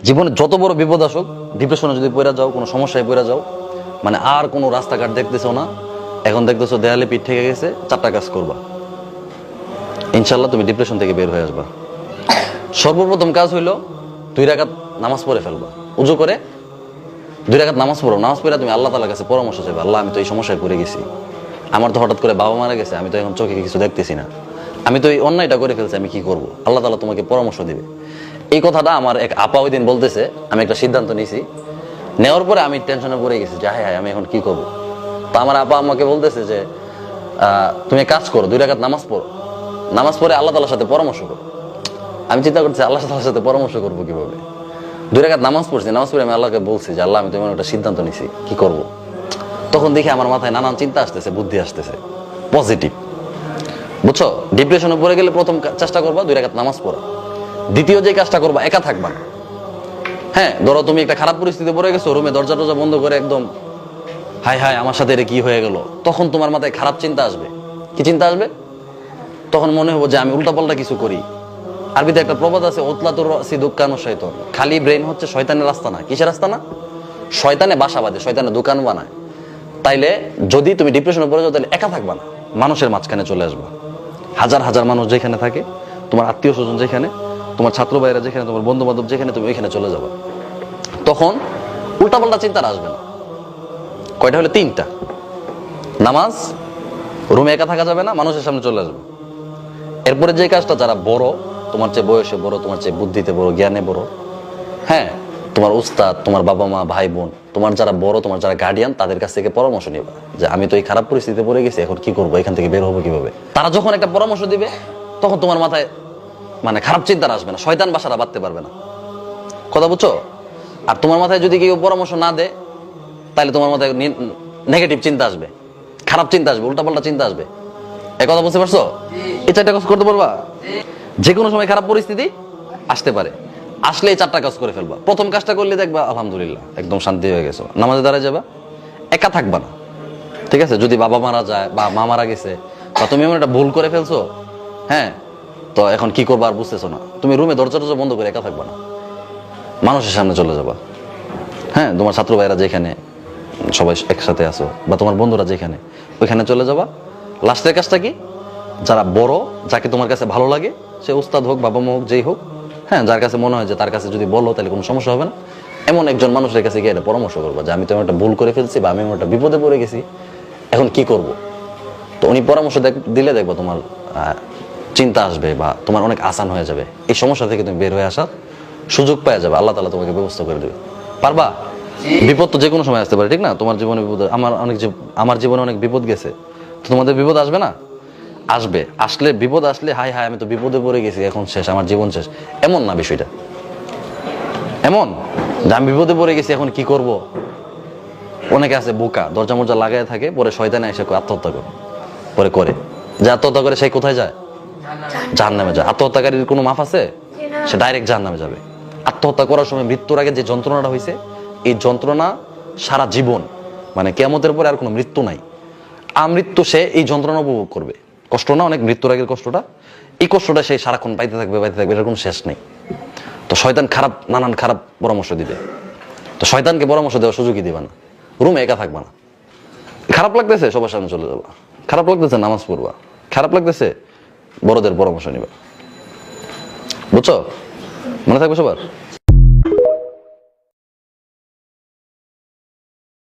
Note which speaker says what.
Speaker 1: জীবনে যত বড় বিপদ আসুক, ডিপ্রেশনে যদি পড়ে যাও, কোনো সমস্যায় পড়ে যাও, মানে আর কোনো রাস্তাঘাট দেখতেছো না, এখন দেখতেছো দেয়ালে পিঠ থেকে গেছে, 4টা কাজ করবা, ইনশাল্লাহ তুমি ডিপ্রেশন থেকে বের হয়ে আসবা। সর্বপ্রথম কাজ হইলো 2 রাকাত নামাজ পড়ে ফেলবা। উজু করে 2 রাকাত নামাজ পড়ো। নামাজ পড়ে তুমি আল্লাহ তাআলার কাছে পরামর্শ চাইবা, আল্লাহ আমি তো এই সমস্যায় পড়ে গেছি, আমার তো হঠাৎ করে বাবা মারা গেছে, আমি তো এখন চোখে কিছু দেখতেছি না, আমি তো এই অন্যায়টা করে ফেলছি, আমি কি করব? আল্লাহ তাআলা তোমাকে পরামর্শ দিবে। এই কথাটা আমার এক আপা ওই দিন বলতেছে, আমি একটা সিদ্ধান্ত নিয়েছি, নেওয়ার পরে আমি টেনশনে পড়ে গেছি যে হায় হায় আমি এখন কি করব। তো আমার আপা আমাকে বলতেছে যে তুমি কাজ করো, 2 রাকাত নামাজ পড়ো, নামাজ পড়ে আল্লাহ তাআলার সাথে পরামর্শ করো। আমি চিন্তা করছি আল্লাহ তাআলার সাথে পরামর্শ করবো কিভাবে। 2 রাকাত নামাজ পড়ছি, নামাজ পড়ে আমি আল্লাহকে বলছি যে আল্লাহ আমি তোমার একটা সিদ্ধান্ত নিছি, কি করব। তখন দেখি আমার মাথায় নানান চিন্তা আসতেছে, বুদ্ধি আসতেছে, পজিটিভ। বুঝছো, ডিপ্রেশনে পড়ে গেলে প্রথম চেষ্টা করবা 2 রাকাত নামাজ পড়া। দ্বিতীয় যে কাজটা করবা, একা থাকবা না। হ্যাঁ, ধরো তুমি একটা খারাপ পরিস্থিতি পড়ে গেছো, রুমে দরজা টরজা বন্ধ করে একদম হায় হায় আমার সাথে এটা কি হয়ে গেল, তখন তোমার মাথায় খারাপ চিন্তা আসবে। কি চিন্তা আসবে? তখন মনে হবো যে আমি উল্টাপাল্টা কিছু করি। আরবিতে একটা প্রবাদ আছে, ওতলাতুর রাসি দুক্কানু শয়তান। খালি ব্রেন হচ্ছে শয়তানের রাস্তা না। কিসের রাস্তা না? শয়তানে বাসা বাঁধে, শয়তানে দোকান বানায়। তাইলে যদি তুমি ডিপ্রেশনে পড়ে যাও, তাহলে একা থাকবা না, মানুষের মাঝখানে চলে আসবা। হাজার হাজার মানুষ যেখানে থাকে, তোমার আত্মীয় স্বজন যেখানে, তোমার ছাত্র ভাইরা যেখানে, তোমার বন্ধু বান্ধব যেখানে, তুমি ওইখানে চলে যাবা। তখন উল্টাপাল্টা চিন্তা আসবে না। কয়টা হলে? 3টা। নামাজ, রুমে একা থাকা যাবে না, মানুষের সামনে চলে আসবে। এরপরে যে কাজটা, যারা বড়, তোমার চেয়ে বয়সে বড়, তোমার চেয়ে বুদ্ধিতে বড়, জ্ঞানে বড়, হ্যাঁ, তোমার উস্তাদ, তোমার বাবা মা, ভাই বোন, তোমার যারা বড়, তোমার যারা গার্ডিয়ান, তাদের কাছ থেকে পরামর্শ নিবা যে আমি তো এই খারাপ পরিস্থিতিতে পড়ে গেছি, এখন কি করবো, এখান থেকে বের হবো কিভাবে। তারা যখন একটা পরামর্শ দিবে, তখন তোমার মাথায় মানে খারাপ চিন্তা আসবে না, শয়তান বাসাটা বাঁধতে পারবে না। কথা বুঝছো? আর তোমার মাথায় যদি কেউ পরামর্শ না দেয়, তাহলে তোমার মাথায় নেগেটিভ চিন্তা আসবে, খারাপ চিন্তা আসবে, উল্টাপাল্টা চিন্তা আসবে। এই কথা বুঝতে পারছো? এই 4টা কাজ করতে পারবা? যে কোনো সময় খারাপ পরিস্থিতি আসতে পারে, আসলে এই 4টা কাজ করে ফেলবা। প্রথম কাজটা করলে দেখবা আলহামদুলিল্লাহ একদম শান্তি হয়ে গেছো, নামাজে দাঁড়ায় যাবা, একা থাকবা না। ঠিক আছে? যদি বাবা মারা যায় বা মা মারা গেছে, বা তুমি এমন একটা ভুল করে ফেলছো, হ্যাঁ, তো এখন কি করবা আর বুঝতেছো না, তুমি রুমে দরজা টরজা বন্ধ করে একা থাকবা না, মানুষের সামনে চলে যাবা। হ্যাঁ, তোমার ছাত্র ভাইরা যেখানে সবাই একসাথে আসো, বা তোমার বন্ধুরা যেখানে, ওইখানে চলে যাবা। লাস্টের কাজটা কি? যারা বড়, যাকে তোমার কাছে ভালো লাগে, সে উস্তাদ হোক, বাবা মা হোক, যেই হোক, হ্যাঁ, যার কাছে মনে হয় যে তার কাছে যদি বলো তাহলে কোনো সমস্যা হবে না, এমন একজন মানুষের কাছে গিয়ে একটা পরামর্শ করবো যে আমি তো একটা ভুল করে ফেলছি, বা আমি একটা বিপদে পড়ে গেছি, এখন কি করব। তো উনি পরামর্শ দিলে দেখবো তোমার চিন্তা আসবে, বা তোমার অনেক আসান হয়ে যাবে, এই সমস্যা থেকে তুমি বের হয়ে আসার সুযোগ পাওয়া যাবে, আল্লাহ তাআলা তোমাকে ব্যবস্থা করে দেবে। পারবা? বিপদ তো যে কোনো সময় আসতে পারে, ঠিক না? তোমার জীবনে বিপদ, আমার জীবনে অনেক বিপদ গেছে, তো তোমাদের বিপদ আসবে না? আসবে। আসলে বিপদ আসলে হায় হায় আমি তো বিপদে পড়ে গেছি, এখন শেষ, আমার জীবন শেষ, এমন না বিষয়টা। এমন যে আমি বিপদে পড়ে গেছি, এখন কি করব। অনেকে আছে বোকা, দরজা মরজা লাগায় থাকে, পরে শয়তানে এসে আত্মহত্যা করে যে আত্মহত্যা করে সে কোথায় যায়? জাহান্নামে যায়। আত্মহত্যাকারীর কোনো মাফ আছে? সে ডাইরেক্ট জাহান্নামে যাবে। আত্মহত্যা করার সময় মৃত্যুর আগে যে যন্ত্রণাটা হয়েছে, এই যন্ত্রণা সারা জীবন, মানে কিয়ামতের পরে আর কোনো মৃত্যু নাই, আমৃত্যু সে এই যন্ত্রণা উপভোগ করবে। কষ্ট না অনেক? মৃত্যুর আগের কষ্টটা, এই কষ্টটা সে সারাক্ষণ পাইতে থাকবে, এটার কোনো শেষ নেই। তো শয়তান নানান খারাপ পরামর্শ দিবে, তো শয়তানকে পরামর্শ দেওয়ার সুযোগই দিবা না, রুমে একা থাকবা না। খারাপ লাগতেছে, সবার সামনে চলে যাবা। খারাপ লাগতেছে, নামাজ পড়বা। খারাপ লাগতেছে, বড়দের পরামর্শ নিবা। বুঝছো? মনে থাকবে সবার?